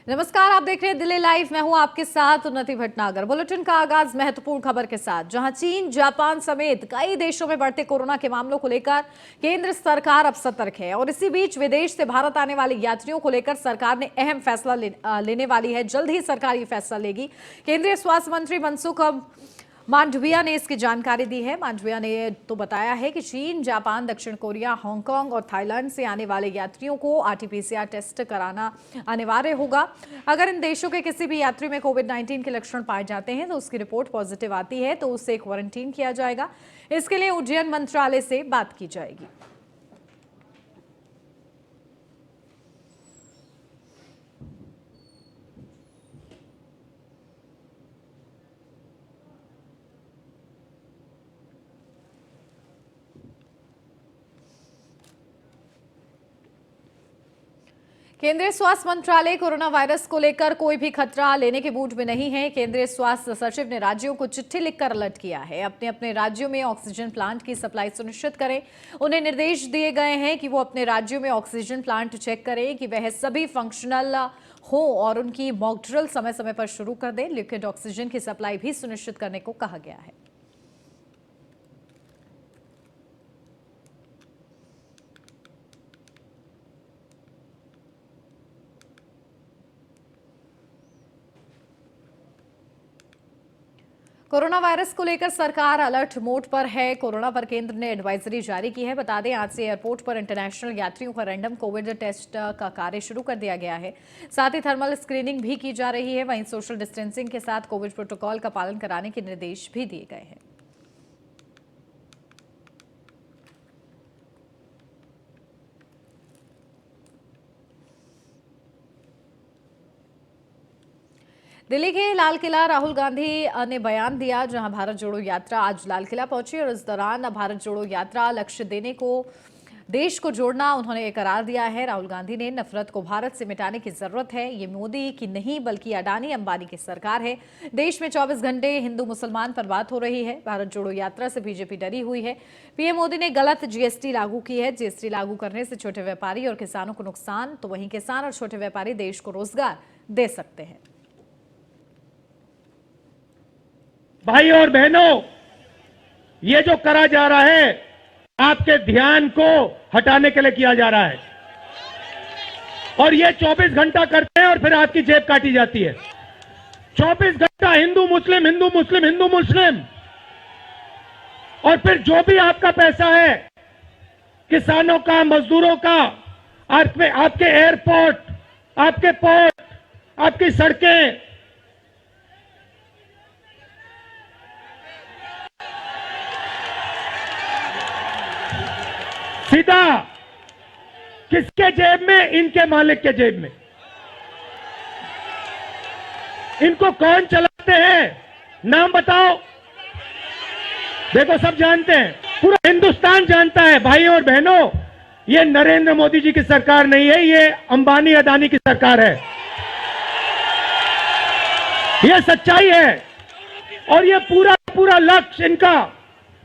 नमस्कार, आप देख रहे हैं दिल्ली लाइव। मैं हूं आपके साथ उन्नति भटनागर। बुलेटिन का आगाज महत्वपूर्ण खबर के साथ, जहां चीन, जापान समेत कई देशों में बढ़ते कोरोना के मामलों को लेकर केंद्र सरकार अब सतर्क है और इसी बीच विदेश से भारत आने वाले यात्रियों को लेकर सरकार ने अहम फैसला लेने वाली है। जल्द ही सरकार ये फैसला लेगी। केंद्रीय स्वास्थ्य मंत्री मनसुख मांडविया ने इसकी जानकारी दी है। मांडविया ने तो बताया है कि चीन, जापान, दक्षिण कोरिया, हांगकांग और थाईलैंड से आने वाले यात्रियों को आरटी-पीसीआर टेस्ट कराना अनिवार्य होगा। अगर इन देशों के किसी भी यात्री में कोविड-19 के लक्षण पाए जाते हैं तो उसकी रिपोर्ट पॉजिटिव आती है तो उसे क्वारंटीन किया जाएगा। इसके लिए उड्डयन मंत्रालय से बात की जाएगी। केंद्रीय स्वास्थ्य मंत्रालय कोरोना वायरस को लेकर कोई भी खतरा लेने के मूड में नहीं है। केंद्रीय स्वास्थ्य सचिव ने राज्यों को चिट्ठी लिखकर अलर्ट किया है। अपने अपने राज्यों में ऑक्सीजन प्लांट की सप्लाई सुनिश्चित करें। उन्हें निर्देश दिए गए हैं कि वो अपने राज्यों में ऑक्सीजन प्लांट चेक करें कि वह सभी फंक्शनल हो और उनकी मॉक ड्रिल समय समय पर शुरू कर दें। लिक्विड ऑक्सीजन की सप्लाई भी सुनिश्चित करने को कहा गया है। कोरोना वायरस को लेकर सरकार अलर्ट मोड पर है। कोरोना पर केंद्र ने एडवाइजरी जारी की है। बता दें, आज से एयरपोर्ट पर इंटरनेशनल यात्रियों का रैंडम कोविड टेस्ट का कार्य शुरू कर दिया गया है। साथ ही थर्मल स्क्रीनिंग भी की जा रही है। वहीं सोशल डिस्टेंसिंग के साथ कोविड प्रोटोकॉल का पालन कराने के निर्देश भी दिए गए हैं। दिल्ली के लाल किला राहुल गांधी ने बयान दिया, जहां भारत जोड़ो यात्रा आज लाल किला पहुंची और इस दौरान भारत जोड़ो यात्रा लक्ष्य देने को देश को जोड़ना उन्होंने करार दिया है। राहुल गांधी ने नफरत को भारत से मिटाने की जरूरत है। ये मोदी की नहीं बल्कि अडानी अंबानी की सरकार है। देश में 24 घंटे हिंदू मुसलमान पर बात हो रही है। भारत जोड़ो यात्रा से बीजेपी डरी हुई है। पीएम मोदी ने गलत जीएसटी लागू की है। जीएसटी लागू करने से छोटे व्यापारी और किसानों को नुकसान, तो वहीं किसान और छोटे व्यापारी देश को रोजगार दे सकते हैं। भाई और बहनों, ये जो करा जा रहा है आपके ध्यान को हटाने के लिए किया जा रहा है और ये 24 घंटा करते हैं और फिर आपकी जेब काटी जाती है। 24 घंटा हिंदू मुस्लिम, हिंदू मुस्लिम, हिंदू मुस्लिम, और फिर जो भी आपका पैसा है किसानों का, मजदूरों का, आपके एयरपोर्ट, आपके पोर्ट, आपकी सड़कें, सीधा किसके जेब में? इनके मालिक के जेब में। इनको कौन चलाते हैं? नाम बताओ। देखो, सब जानते हैं, पूरा हिंदुस्तान जानता है। भाई और बहनों, ये नरेंद्र मोदी जी की सरकार नहीं है, ये अंबानी अदानी की सरकार है। ये सच्चाई है और ये पूरा लक्ष्य इनका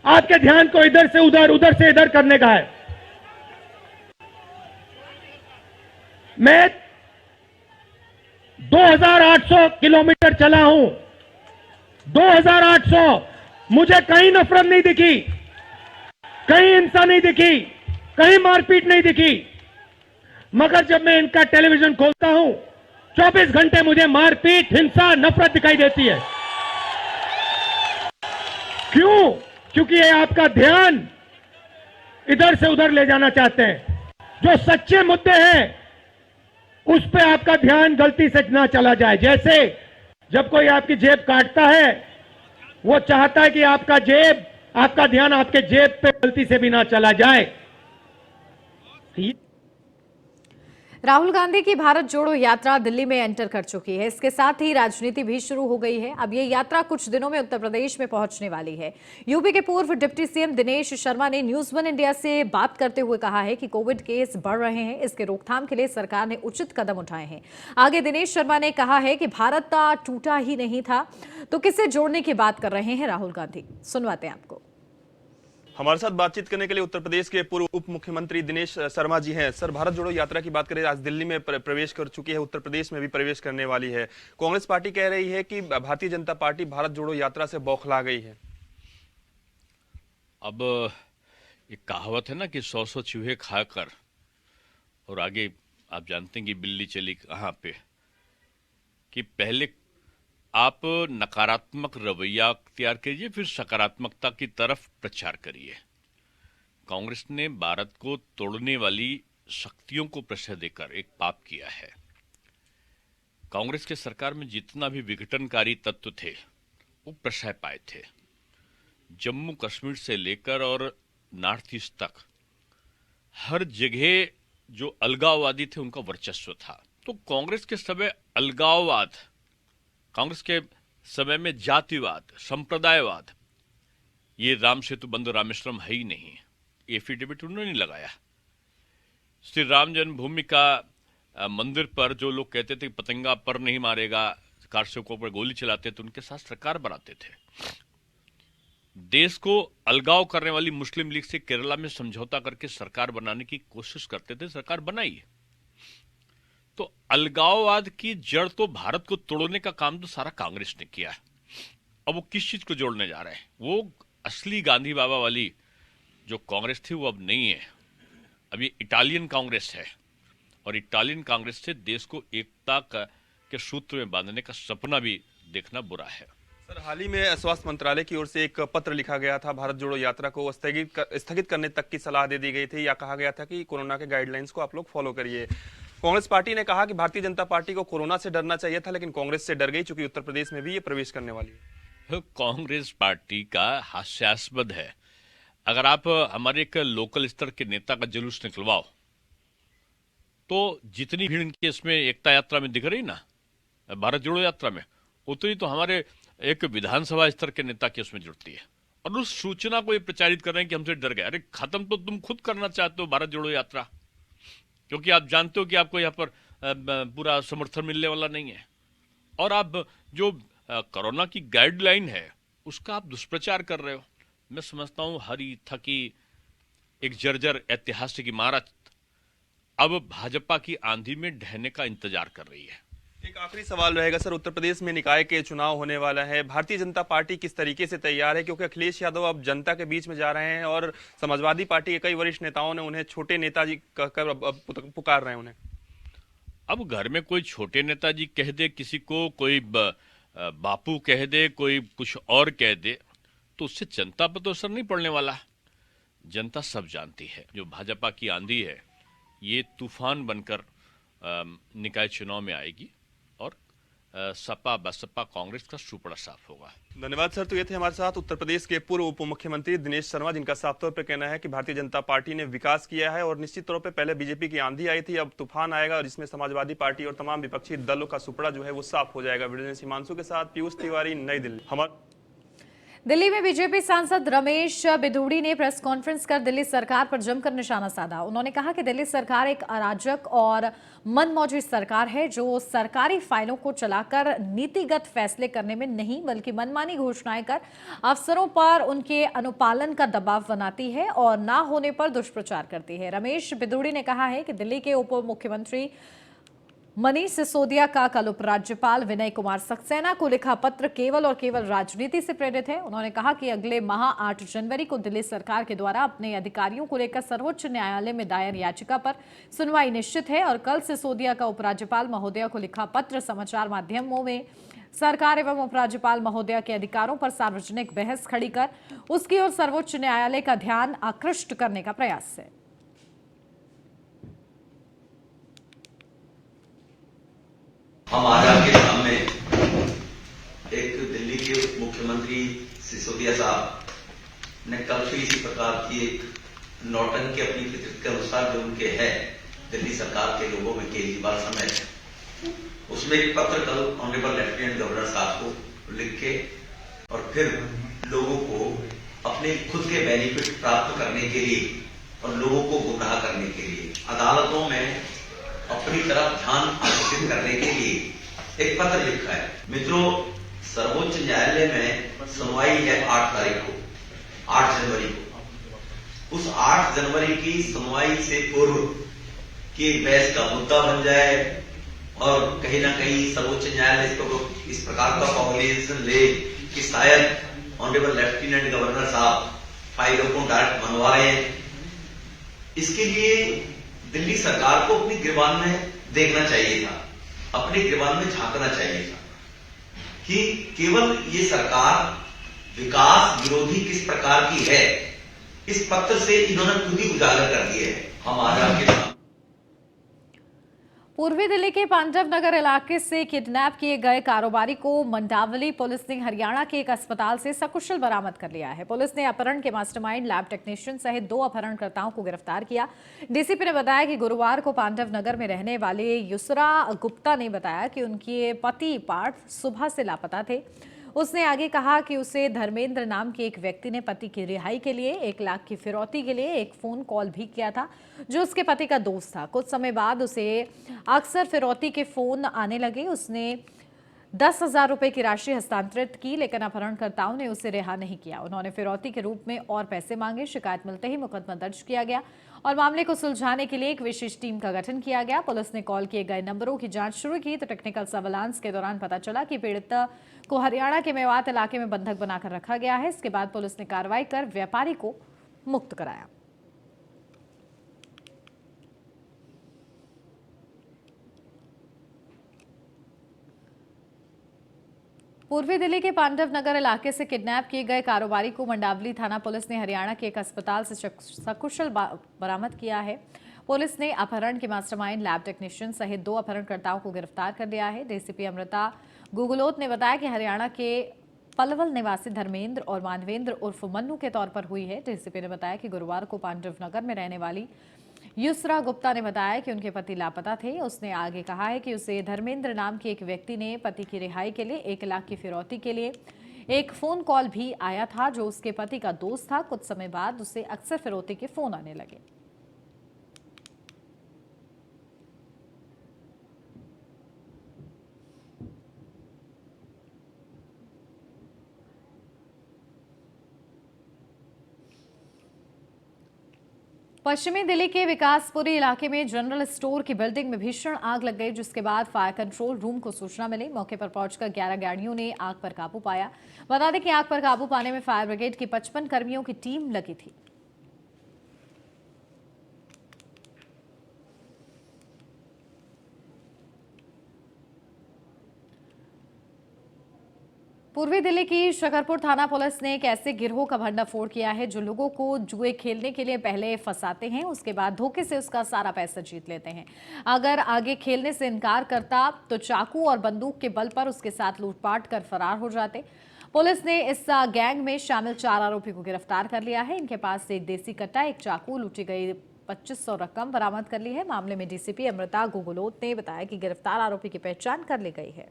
आपके ध्यान को इधर से उधर, उधर से इधर करने का है। मैं 2800 किलोमीटर चला हूं। 2800। मुझे कहीं नफरत नहीं दिखी, कहीं हिंसा नहीं दिखी, कहीं मारपीट नहीं दिखी। मगर जब मैं इनका टेलीविजन खोलता हूं, 24 घंटे मुझे मारपीट, हिंसा, नफरत दिखाई देती है। क्यों? क्योंकि ये आपका ध्यान इधर से उधर ले जाना चाहते हैं। जो सच्चे मुद्दे हैं उस पे आपका ध्यान गलती से ना चला जाए। जैसे जब कोई आपकी जेब काटता है, वो चाहता है कि आपका ध्यान आपके जेब पे गलती से भी ना चला जाए। राहुल गांधी की भारत जोड़ो यात्रा दिल्ली में एंटर कर चुकी है। इसके साथ ही राजनीति भी शुरू हो गई है। अब ये यात्रा कुछ दिनों में उत्तर प्रदेश में पहुंचने वाली है। यूपी के पूर्व डिप्टी सीएम दिनेश शर्मा ने न्यूज वन इंडिया से बात करते हुए कहा है कि कोविड केस बढ़ रहे हैं, इसके रोकथाम के लिए सरकार ने उचित कदम उठाए हैं। आगे दिनेश शर्मा ने कहा है कि भारत टूटा ही नहीं था, तो किसे जोड़ने की बात कर रहे हैं राहुल गांधी। सुनवाते हैं आपको। हमारे साथ बातचीत करने के लिए उत्तर प्रदेश के पूर्व उप मुख्यमंत्री दिनेश शर्मा जी हैं। सर, भारत जोड़ो यात्रा की बात करें, आज दिल्ली में प्रवेश कर चुकी है, उत्तर प्रदेश में भी प्रवेश करने वाली है। कांग्रेस पार्टी कह रही है कि भारतीय जनता पार्टी भारत जोड़ो यात्रा से बौखला गई है। अब एक कहावत है ना कि 100 चूहे खाकर और आगे आप जानते हैं कि बिल्ली चली कहाँ पे, कि पहले आप नकारात्मक रवैया अख्तियार कीजिए, फिर सकारात्मकता की तरफ प्रचार करिए। कांग्रेस ने भारत को तोड़ने वाली शक्तियों को प्रश्रय देकर एक पाप किया है। कांग्रेस के सरकार में जितना भी विघटनकारी तत्व थे वो प्रश्रय पाए थे। जम्मू कश्मीर से लेकर और नॉर्थ ईस्ट तक हर जगह जो अलगाववादी थे उनका वर्चस्व था। तो कांग्रेस के समय अलगाववाद, कांग्रेस के समय में जातिवाद, संप्रदायवाद, ये राम सेतु बंधु रामेश्वरम है ही नहीं। एफिडेविट उन्होंने लगाया। श्री राम जन्मभूमि का मंदिर पर जो लोग कहते थे पतंगा पर नहीं मारेगा, कारसेवकों पर गोली चलाते थे, उनके साथ सरकार बनाते थे। देश को अलगाव करने वाली मुस्लिम लीग से केरला में समझौता करके सरकार बनाने की कोशिश करते थे, सरकार बनाई। तो अलगाववाद की जड़ तो भारत को तोड़ने का काम तो सारा कांग्रेस ने किया है। अब वो किस चीज को जोड़ने जा रहे हैं? वो असली गांधी बाबा वाली जो कांग्रेस थी वो अब नहीं है। अब ये इटालियन कांग्रेस है, और इटालियन कांग्रेस से देश को एकता के सूत्र में बांधने का सपना भी देखना बुरा है। सर, हाल ही में स्वास्थ्य मंत्रालय की ओर से एक पत्र लिखा गया था, भारत जोड़ो यात्रा को स्थगित करने तक की सलाह दे दी गई थी, या कहा गया था कि कोरोना के गाइडलाइंस को आप लोग फॉलो करिए। कांग्रेस पार्टी ने कहा कि भारतीय जनता पार्टी को कोरोना से डरना चाहिए था, लेकिन कांग्रेस से डर गई, चूंकि उत्तर प्रदेश में भी ये प्रवेश करने वाली है। कांग्रेस पार्टी का हास्यास्पद है। अगर आप हमारे एक लोकल स्तर के नेता का जुलूस निकलवाओ तो जितनी भीड़ इनकी इसमें एकता यात्रा में दिख रही ना, भारत जोड़ो यात्रा में, उतनी तो हमारे एक विधानसभा स्तर के नेता की उसमें जुड़ती है। और उस सूचना को ये प्रचारित कर रहे हैं कि हमसे डर गए। अरे खत्म तो तुम खुद करना चाहते हो भारत जोड़ो यात्रा, क्योंकि आप जानते हो कि आपको यहाँ पर पूरा समर्थन मिलने वाला नहीं है। और आप जो कोरोना की गाइडलाइन है उसका आप दुष्प्रचार कर रहे हो। मैं समझता हूं हरी थकी एक जर्जर ऐतिहासिक इमारत अब भाजपा की आंधी में ढहने का इंतजार कर रही है। एक आखिरी सवाल रहेगा सर, उत्तर प्रदेश में निकाय के चुनाव होने वाला है, भारतीय जनता पार्टी किस तरीके से तैयार है? क्योंकि अखिलेश यादव अब जनता के बीच में जा रहे हैं और समाजवादी पार्टी के कई वरिष्ठ नेताओं ने उन्हें छोटे नेताजी कहकर पुकार रहे हैं उन्हें। अब घर में कोई छोटे नेताजी कह दे किसी को, कोई बापू कह दे, कोई कुछ और कह दे, तो उससे जनता पर तो असर नहीं पड़ने वाला। जनता सब जानती है जो भाजपा की आंधी है ये तूफान बनकर निकाय चुनाव में आएगी और सपा बसपा कांग्रेस का सुपड़ा साफ होगा। धन्यवाद सर। तो ये थे हमारे साथ उत्तर प्रदेश के पूर्व उप मुख्यमंत्री दिनेश शर्मा, जिनका साफ तौर पर कहना है कि भारतीय जनता पार्टी ने विकास किया है और निश्चित तौर पे पहले बीजेपी की आंधी आई थी, अब तूफान आएगा और जिसमें समाजवादी पार्टी और तमाम विपक्षी दलों का सुपड़ा जो है वो साफ हो जाएगा। वीडियो जर्नलिस्ट हिमांशु के साथ पीयूष तिवारी, नई दिल्ली। दिल्ली में बीजेपी सांसद रमेश बिधूड़ी ने प्रेस कॉन्फ्रेंस कर दिल्ली सरकार पर जमकर निशाना साधा। उन्होंने कहा कि दिल्ली सरकार एक अराजक और मनमौजी सरकार है जो सरकारी फाइलों को चलाकर नीतिगत फैसले करने में नहीं बल्कि मनमानी घोषणाएं कर अफसरों पर उनके अनुपालन का दबाव बनाती है और ना होने पर दुष्प्रचार करती है। रमेश बिधूड़ी ने कहा है कि दिल्ली के उप मुख्यमंत्री मनीष सिसोदिया का कल उपराज्यपाल विनय कुमार सक्सेना को लिखा पत्र केवल और केवल राजनीति से प्रेरित है। उन्होंने कहा कि अगले माह 8 जनवरी को दिल्ली सरकार के द्वारा अपने अधिकारियों को लेकर सर्वोच्च न्यायालय में दायर याचिका पर सुनवाई निश्चित है और कल सिसोदिया का उपराज्यपाल महोदया को लिखा पत्र समाचार माध्यमों में सरकार एवं उपराज्यपाल महोदया के अधिकारों पर सार्वजनिक बहस खड़ी कर उसकी ओर सर्वोच्च न्यायालय का ध्यान आकृष्ट करने का प्रयास है। हम आज आपके सामने एक दिल्ली के मुख्यमंत्री सिसोदिया साहब ने कल से इसी प्रकार की एक नौटंकी अपनी फितरत के अनुसार जो उनके है दिल्ली सरकार के लोगों में केजरीवाल समेत, उसमें एक पत्र कल ऑनरेबल लेफ्टिनेंट गवर्नर साहब को लिख के और फिर लोगों को अपने खुद के बेनिफिट प्राप्त करने के लिए और लोगों को गुमराह करने के लिए अदालतों में अपनी तरफ ध्यान आकर्षित करने के लिए एक पत्र लिखा है। मित्रों, सर्वोच्च न्यायालय में सुनवाई है 8 तारीख को, 8 जनवरी को, उस 8 जनवरी की सुनवाई से पूर्व कि बहस का मुद्दा बन जाए और कहीं ना कहीं सर्वोच्च न्यायालय इस प्रकार का कॉग्निजेशन ले कि शायद ऑनरेबल लेफ्टिनेंट गवर्नर साहब फाइलों को डायरेक्ट मंगवा रहे हैं। इसके लिए दिल्ली सरकार को अपनी गिरबान में देखना चाहिए था, अपनी गिरबान में झांकना चाहिए था कि केवल ये सरकार विकास विरोधी किस प्रकार की है, इस पत्र से इन्होंने खुद ही उजागर कर दिया है। हम आजाद के नाम पूर्वी दिल्ली के पांडव नगर इलाके से किडनैप किए गए कारोबारी को मंडावली पुलिस ने हरियाणा के एक अस्पताल से सकुशल बरामद कर लिया है। पुलिस ने अपहरण के मास्टरमाइंड लैब टेक्नीशियन सहित 2 अपहरणकर्ताओं को गिरफ्तार किया। डीसीपी ने बताया कि गुरुवार को पांडव नगर में रहने वाले युसरा गुप्ता ने बताया कि उनके पति पार्थ सुबह से लापता थे। उसने आगे कहा कि उसे धर्मेंद्र नाम के एक व्यक्ति ने पति की रिहाई के लिए 1 लाख की फिरौती के लिए एक फोन कॉल भी किया था, जो उसके पति का दोस्त था। कुछ समय बाद उसे अक्सर फिरौती के फोन आने लगे। उसने 10,000 रुपए की राशि हस्तांतरित की, लेकिन अपहरणकर्ताओं ने उसे रिहा नहीं किया। उन्होंने फिरौती के रूप में और पैसे मांगे। शिकायत मिलते ही मुकदमा दर्ज किया गया और मामले को सुलझाने के लिए एक विशेष टीम का गठन किया गया। पुलिस ने कॉल किए गए नंबरों की जांच शुरू की तो टेक्निकल सर्विलांस के दौरान पता चला कि पीड़ित को हरियाणा के मेवात इलाके में बंधक बनाकर रखा गया है। इसके बाद पुलिस ने कार्रवाई कर व्यापारी को मुक्त कराया। पूर्वी दिल्ली के पांडव नगर इलाके से किडनैप किए गए कारोबारी को मंडावली थाना पुलिस ने हरियाणा के एक अस्पताल से सकुशल बरामद किया है। पुलिस ने अपहरण के मास्टरमाइंड लैब टेक्नीशियन सहित 2 अपहरणकर्ताओं को गिरफ्तार कर लिया है। डीसीपी अमृता गुगलोत ने बताया कि हरियाणा के पलवल निवासी धर्मेंद्र और मानवेंद्र उर्फ मन्नू के तौर पर हुई है। डीसीपी ने बताया कि गुरुवार को पांडव नगर में रहने वाली युसरा गुप्ता ने बताया कि उनके पति लापता थे। उसने आगे कहा है कि उसे धर्मेंद्र नाम के एक व्यक्ति ने पति की रिहाई के लिए 1 लाख की फिरौती के लिए एक फोन कॉल भी आया था, जो उसके पति का दोस्त था। कुछ समय बाद उसे अक्सर फिरौती के फोन आने लगे। पश्चिमी दिल्ली के विकासपुरी इलाके में जनरल स्टोर की बिल्डिंग में भीषण आग लग गई, जिसके बाद फायर कंट्रोल रूम को सूचना मिली। मौके पर पहुंचकर 11 गाड़ियों ने आग पर काबू पाया। बता दें कि आग पर काबू पाने में फायर ब्रिगेड की 55 कर्मियों की टीम लगी थी। पूर्वी दिल्ली की शकरपुर थाना पुलिस ने एक ऐसे गिरोह का भंडाफोड़ किया है जो लोगों को जुए खेलने के लिए पहले फंसाते हैं, उसके बाद धोखे से उसका सारा पैसा जीत लेते हैं। अगर आगे खेलने से इनकार करता तो चाकू और बंदूक के बल पर उसके साथ लूटपाट कर फरार हो जाते। पुलिस ने इस गैंग में शामिल 4 आरोपी को गिरफ्तार कर लिया है। इनके पास से एक देसी कट्टा, एक चाकू, लूटी गई 2500 रकम बरामद कर ली है। मामले में डीसीपी अमृता गुगलोत ने बताया कि गिरफ्तार आरोपी की पहचान कर ली गई है।